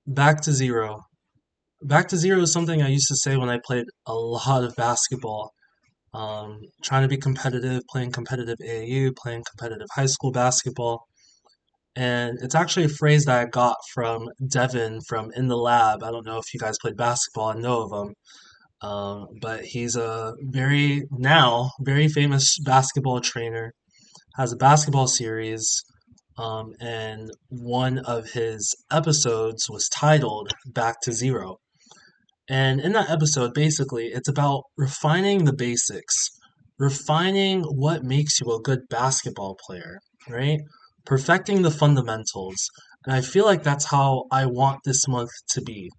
Back to zero. Back to zero is something I used to say when I played a lot of basketball. Trying to be competitive, playing competitive AAU, playing competitive high school basketball. And it's actually a phrase that I got from Devin from In the Lab. I don't know if you guys played basketball and know of him, but he's a very famous basketball trainer, has a basketball series, and one of his episodes was titled Back to Zero. And in that episode, basically, it's about refining the basics, refining what makes you a good basketball player, right? Perfecting the fundamentals. And I feel like that's how I want this month to be,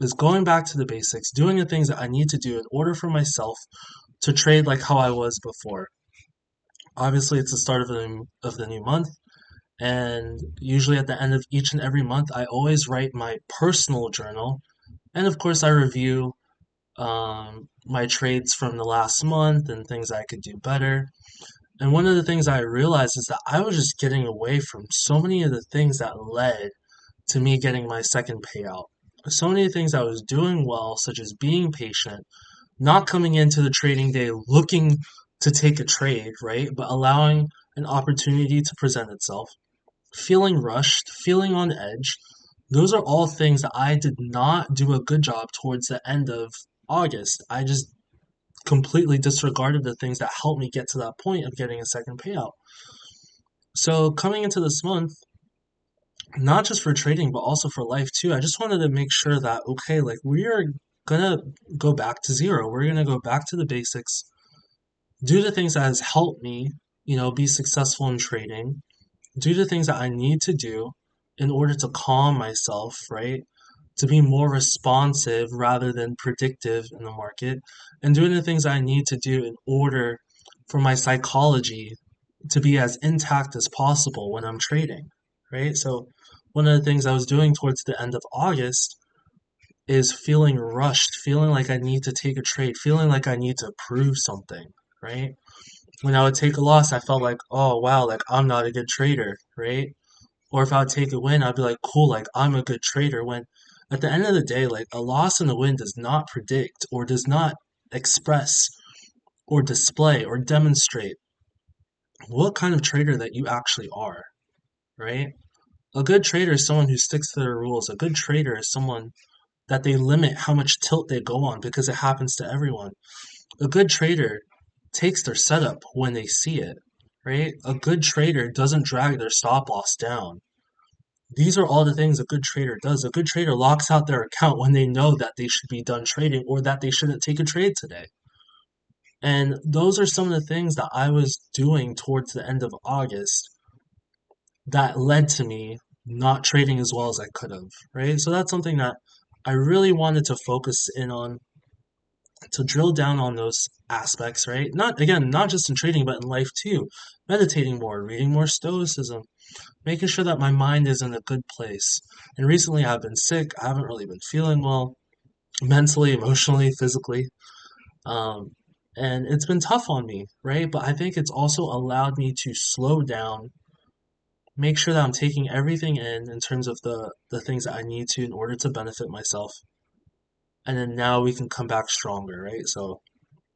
is going back to the basics, doing the things that I need to do in order for myself to trade like how I was before. Obviously, it's the start of the new month, and usually at the end of each and every month, I always write my personal journal, and of course, I review my trades from the last month and things I could do better. And one of the things I realized is that I was just getting away from so many of the things that led to me getting my second payout. So many things I was doing well, such as being patient, not coming into the trading day looking to take a trade, right? But allowing an opportunity to present itself, feeling rushed, feeling on edge. Those are all things that I did not do a good job towards the end of August. I just completely disregarded the things that helped me get to that point of getting a second payout. So coming into this month, not just for trading, but also for life too, I just wanted to make sure that, okay, like we are gonna go back to zero. We're gonna go back to the basics, do the things that has helped me, be successful in trading, do the things that I need to do in order to calm myself, right? To be more responsive rather than predictive in the market, and doing the things I need to do in order for my psychology to be as intact as possible when I'm trading, right? So, one of the things I was doing towards the end of August is feeling rushed, feeling like I need to take a trade, feeling like I need to prove something, right? When I would take a loss, I felt like, oh wow, like I'm not a good trader, right? Or if I would take a win, I'd be like, cool, like I'm a good trader. When at the end of the day, like a loss and a win does not predict or does not express or display or demonstrate what kind of trader that you actually are, right? A good trader is someone who sticks to their rules. A good trader is someone that they limit how much tilt they go on because it happens to everyone. A good trader takes their setup when they see it, right? A good trader doesn't drag their stop loss down. These are all the things a good trader does. A good trader locks out their account when they know that they should be done trading or that they shouldn't take a trade today. And those are some of the things that I was doing towards the end of August that led to me not trading as well as I could have, right? So that's something that I really wanted to focus in on, to drill down on those aspects, right? Not again, not just in trading, but in life too. Meditating more, reading more stoicism, making sure that my mind is in a good place. And recently I've been sick. I haven't really been feeling well mentally, emotionally, physically. Um, and it's been tough on me, right? But I think it's also allowed me to slow down, make sure that I'm taking everything in terms of the things that I need to in order to benefit myself. And then now we can come back stronger, right? So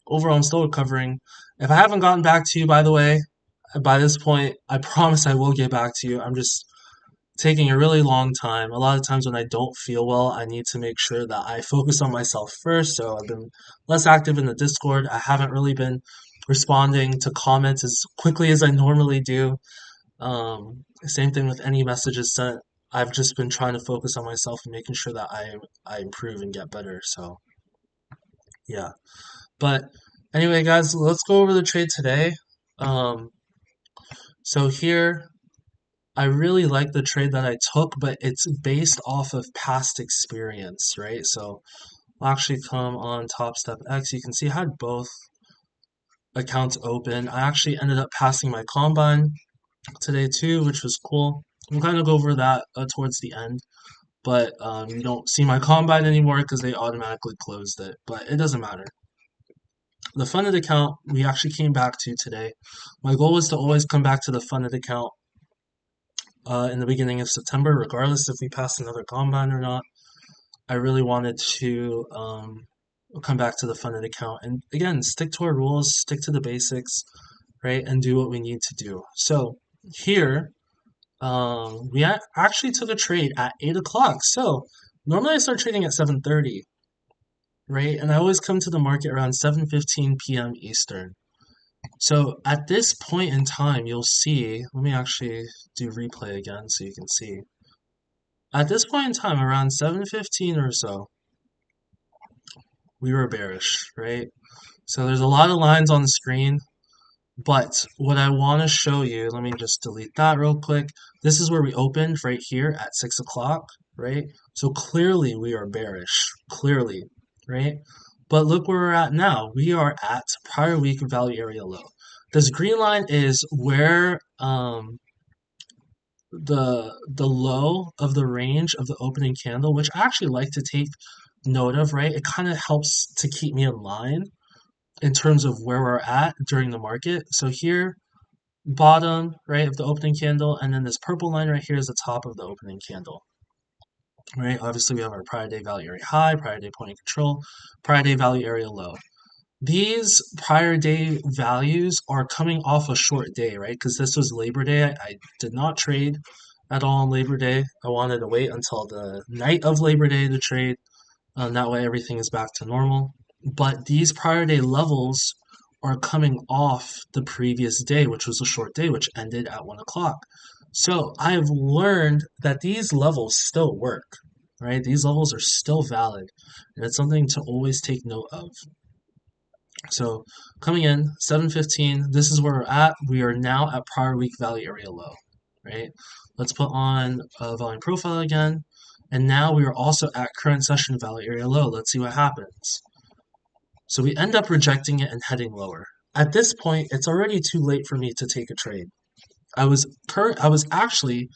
overall, I'm still recovering. If I haven't gotten back to you, by the way, by this point, I promise I will get back to you. I'm just taking a really long time. A lot of times when I don't feel well, I need to make sure that I focus on myself first. So I've been less active in the Discord. I haven't really been responding to comments as quickly as I normally do. Same thing with any messages sent. I've just been trying to focus on myself and making sure that I improve and get better. So yeah. But anyway, guys, let's go over the trade today. Um, so here I really like the trade that I took, but it's based off of past experience, right? So I'll actually come on Topstep X. You can see I had both accounts open. I actually ended up passing my combine today too, which was cool. I'm kind of go over that towards the end, but you don't see my combine anymore because they automatically closed it. But it doesn't matter. The funded account we actually came back to today. My goal is to always come back to the funded account in the beginning of September, regardless if we pass another combine or not. I really wanted to come back to the funded account and again stick to our rules, stick to the basics, right, and do what we need to do. So here, actually took a trade at 8 o'clock. So normally I start trading at 7:30, right, and I always come to the market around 7:15 p.m. Eastern. So at this point in time, you'll see. Let me actually do replay again so you can see. At this point in time, around 7:15 or so, we were bearish, right? So there's a lot of lines on the screen, but what I want to show you, let me just delete that real quick. This is where we opened right here at 6 o'clock, right? So clearly we are bearish, clearly, right? But look where we're at now. We are at prior week value area low. This green line is where the low of the range of the opening candle, which I actually like to take note of, right? It kind of helps to keep me in line in terms of where we're at during the market. So here, bottom, right, of the opening candle, and then this purple line right here is the top of the opening candle, right? Obviously, we have our prior day value area high, prior day point of control, prior day value area low. These prior day values are coming off a short day, right? Because this was Labor Day. I did not trade at all on Labor Day. I wanted to wait until the night of Labor Day to trade. That way, everything is back to normal. But these prior day levels are coming off the previous day, which was a short day, which ended at 1 o'clock. So I've learned that these levels still work, right? These levels are still valid, and it's something to always take note of. So coming in 7:15, this is where we're at. We are now at prior week value area low, right? Let's put on a volume profile again. And now we are also at current session value area low. Let's see what happens. So we end up rejecting it and heading lower. At this point, it's already too late for me to take a trade. I was actually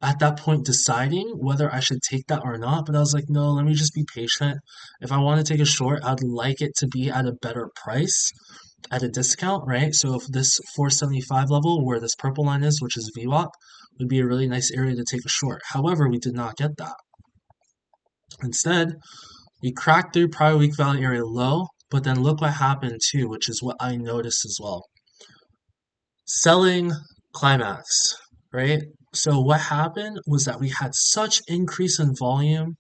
at that point deciding whether I should take that or not, but I was like, no, let me just be patient. If I want to take a short, I'd like it to be at a better price, at a discount, right? So if this 475 level where this purple line is, which is VWAP, would be a really nice area to take a short. However, we did not get that. Instead, we cracked through prior week value area low, but then look what happened too, which is what I noticed as well. Selling climax, right? So what happened was that we had such increase in volume.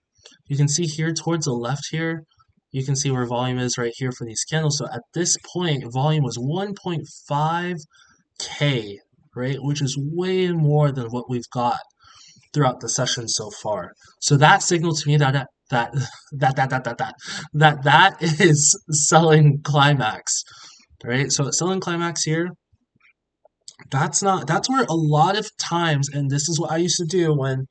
You can see here towards the left here, you can see where volume is right here for these candles. So at this point, volume was 1.5K, right? Which is way more than what we've got throughout the session so far. So that signaled to me that is selling climax, right? So selling climax here, that's where a lot of times, and this is what I used to do when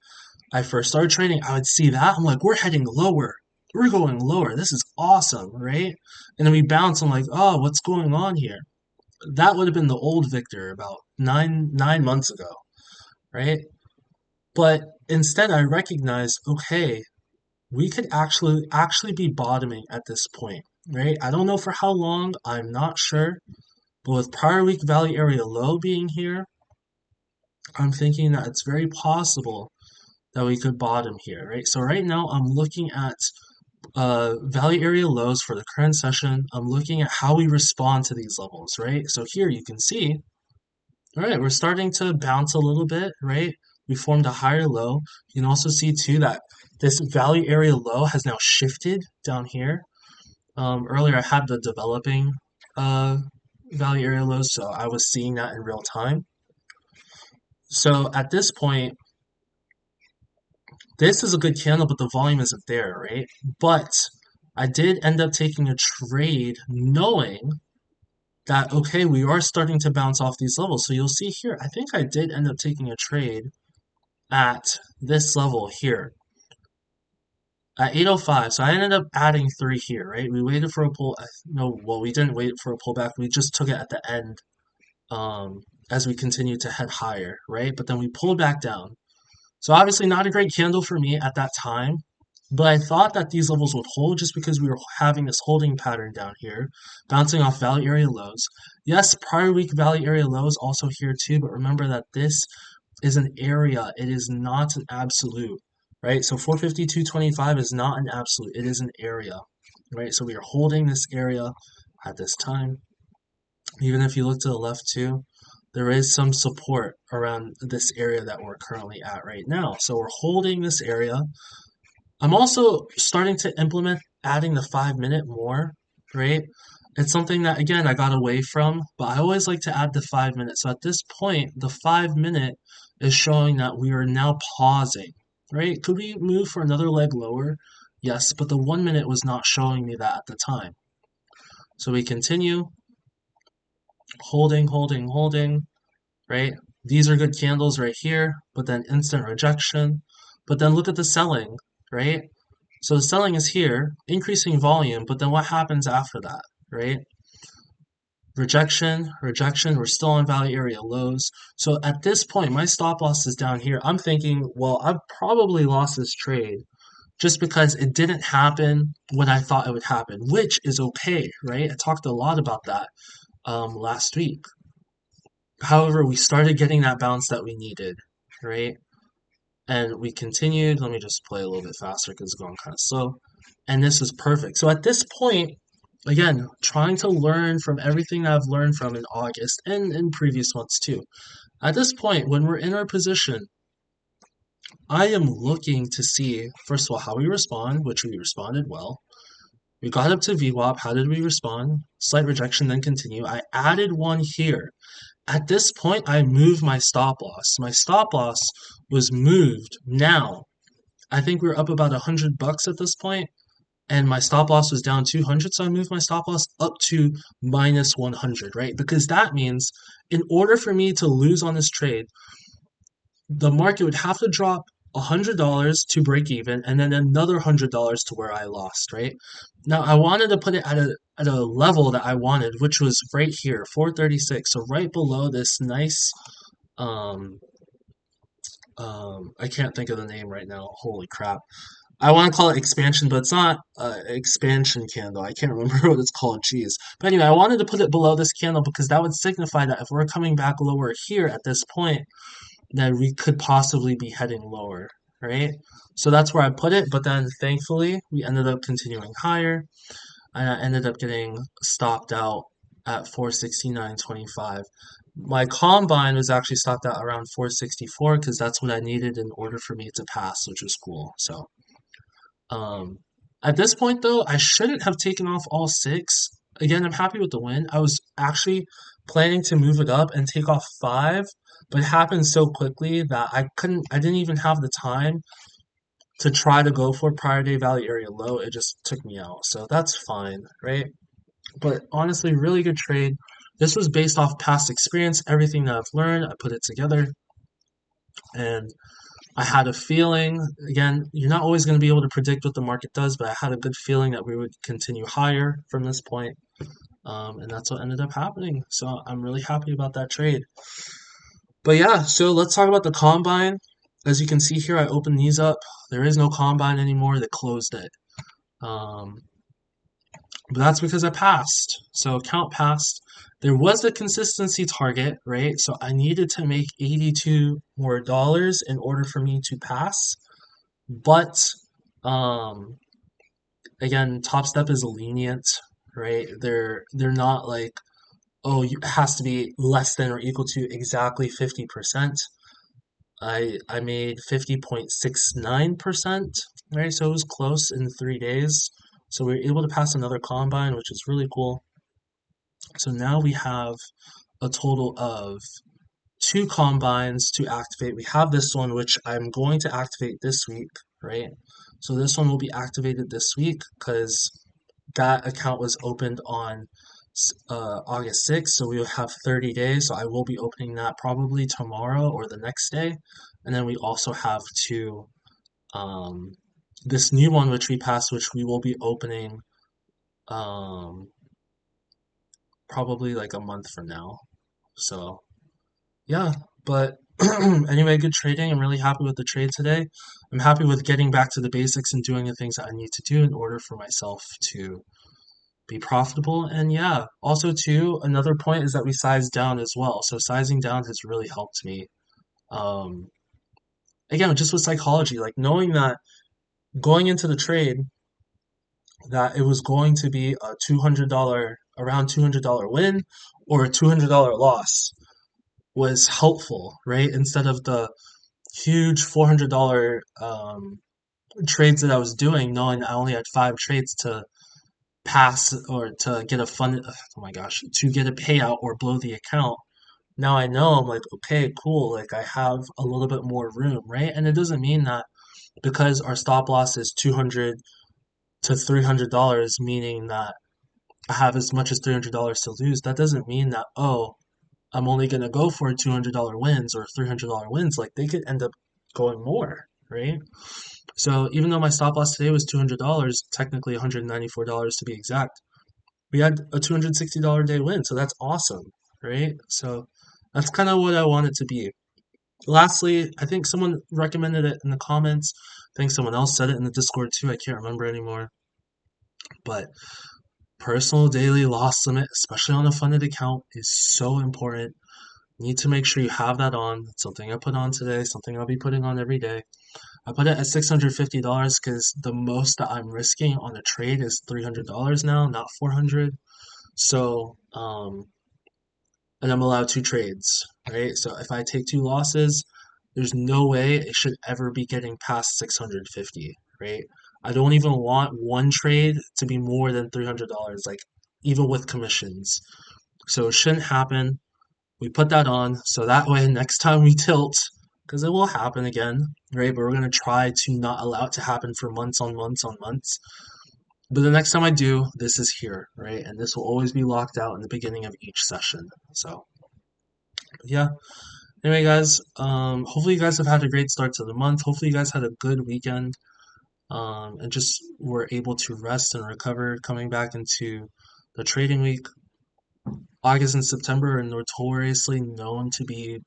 I first started training, I would see that I'm like, we're heading lower. We're going lower. This is awesome, right? And then we bounce. I'm like, oh, what's going on here? That would have been the old Victor about nine months ago, right? But instead, I recognized, okay, we could actually be bottoming at this point, right? I don't know for how long. I'm not sure. But with prior week value area low being here, I'm thinking that it's very possible that we could bottom here, right? So right now I'm looking at value area lows for the current session. I'm looking at how we respond to these levels, right? So here you can see, all right, we're starting to bounce a little bit, right? We formed a higher low. You can also see too that this value area low has now shifted down here. Earlier I had the developing uh, value area lows, so I was seeing that in real time. So at this point, this is a good candle, but the volume isn't there, right? But I did end up taking a trade knowing that, okay, we are starting to bounce off these levels. So you'll see here, I think I did end up taking a trade at this level here at 8:05. So I ended up adding 3 here, right? We waited for a pull. No, well, we didn't wait for a pullback. We just took it at the end as we continued to head higher, right? But then we pulled back down. So obviously not a great candle for me at that time, but I thought that these levels would hold just because we were having this holding pattern down here, bouncing off value area lows. Yes, prior week value area lows also here too, but remember that this is an area. It is not an absolute, right? So 452.25 is not an absolute, it is an area, right? So we are holding this area at this time. Even if you look to the left too, there is some support around this area that we're currently at right now. So we're holding this area. I'm also starting to implement adding the 5 minute more, right? It's something that, again, I got away from, but I always like to add the 5 minutes. So at this point, the 5 minute is showing that we are now pausing, right? Could we move for another leg lower? Yes, but the 1 minute was not showing me that at the time. So we continue holding, holding, holding, right? These are good candles right here, but then instant rejection. But then look at the selling, right? So the selling is here, increasing volume, but then what happens after that, right? Rejection, rejection, we're still on value area lows. So at this point, my stop loss is down here. I'm thinking, well, I've probably lost this trade just because it didn't happen when I thought it would happen, which is okay, right? I talked a lot about that last week. However, we started getting that bounce that we needed, right? And we continued. Let me just play a little bit faster because it's going kind of slow. And this is perfect. So at this point, again, trying to learn from everything that I've learned from in August and in previous months too. At this point, when we're in our position, I am looking to see, first of all, how we respond, which we responded well. We got up to VWAP. How did we respond? Slight rejection, then continue. I added one here. At this point, I moved my stop loss. My stop loss was moved. Now, I think we were up about $100 at this point, and my stop loss was down 200, so I moved my stop loss up to minus 100, right? Because that means in order for me to lose on this trade, the market would have to drop $100 to break even, and then another $100 to where I lost, right? Now I wanted to put it at a level that I wanted, which was right here, 436, so right below this nice um I can't think of the name right now. Holy crap. I want to call it expansion, but it's not expansion candle. I can't remember what it's called. Jeez. But anyway, I wanted to put it below this candle because that would signify that if we're coming back lower here at this point, then we could possibly be heading lower, right? So that's where I put it. But then thankfully, we ended up continuing higher, and I ended up getting stopped out at 469.25. My combine was actually stopped out around 464 because that's what I needed in order for me to pass, which was cool. So um, at this point, though, I shouldn't have taken off all six. Again, I'm happy with the win. I was actually planning to move it up and take off five, but it happened so quickly that I didn't even have the time to try to go for prior day value area low. It just took me out. So that's fine, right? But honestly, really good trade. This was based off past experience, everything that I've learned, I put it together, and I had a feeling, again, you're not always going to be able to predict what the market does, but I had a good feeling that we would continue higher from this point. And that's what ended up happening. So I'm really happy about that trade. But yeah, so let's talk about the combine. As you can see here, I opened these up. There is no combine anymore. They closed it. Um, but that's because I passed. So count passed. There was a consistency target, right? So I needed to make 82 more dollars in order for me to pass. But um, again, Topstep is lenient, right? They're not like, oh, it has to be less than or equal to exactly 50%. I made 50.69%, right? So it was close in 3 days. So we were able to pass another combine, which is really cool. So now we have a total of two combines to activate. We have this one, which I'm going to activate this week, right? So this one will be activated this week because that account was opened on August 6th, so we will have 30 days. So I will be opening that probably tomorrow or the next day. And then we also have um, this new one, which we passed, which we will be opening um, probably like a month from now. So yeah, but anyway, good trading. I'm really happy with the trade today. I'm happy with getting back to the basics and doing the things that I need to do in order for myself to be profitable. And yeah, also too, another point is that we sized down as well. So sizing down has really helped me. Um, again, just with psychology, like knowing that going into the trade, that it was going to be a $200, around $200 win or a $200 loss was helpful, right? Instead of the huge $400 trades that I was doing, knowing I only had five trades to pass or to get a fund, oh my gosh, to get a payout or blow the account. Now I know I'm like, okay, cool, like I have a little bit more room, right? And it doesn't mean that because our stop loss is 200 to $300, meaning that I have as much as $300 to lose. That doesn't mean that, oh, I'm only going to go for $200 wins or $300 wins. Like they could end up going more, right? So even though my stop loss today was $200, technically $194 to be exact, we had a $260 day win. So that's awesome, right? So that's kind of what I want it to be. Lastly, I think someone recommended it in the comments. I think someone else said it in the Discord too. I can't remember anymore. But personal daily loss limit, especially on a funded account, is so important. You need to make sure you have that on. It's something I put on today, something I'll be putting on every day. I put it at $650 because the most that I'm risking on a trade is $300 now, not 400. So, and I'm allowed two trades, right? So if I take two losses, there's no way it should ever be getting past 650, right? I don't even want one trade to be more than $300, like even with commissions. So it shouldn't happen. We put that on so that way next time we tilt, because it will happen again, right? But we're gonna try to not allow it to happen for months on months on months. But the next time I do, this is here, right? And this will always be locked out in the beginning of each session. So yeah. Anyway, guys, hopefully you guys have had a great start to the month. Hopefully you guys had a good weekend, and just were able to rest and recover coming back into the trading week. August and September are notoriously known to be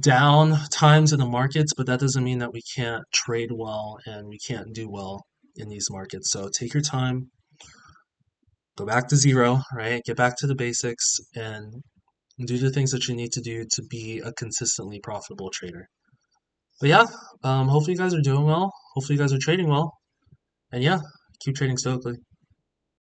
down times in the markets, but that doesn't mean that we can't trade well and we can't do well in these markets. So take your time, go back to zero, right? Get back to the basics and do the things that you need to do to be a consistently profitable trader. But yeah, hopefully you guys are doing well. Hopefully you guys are trading well. And yeah, keep trading stoically.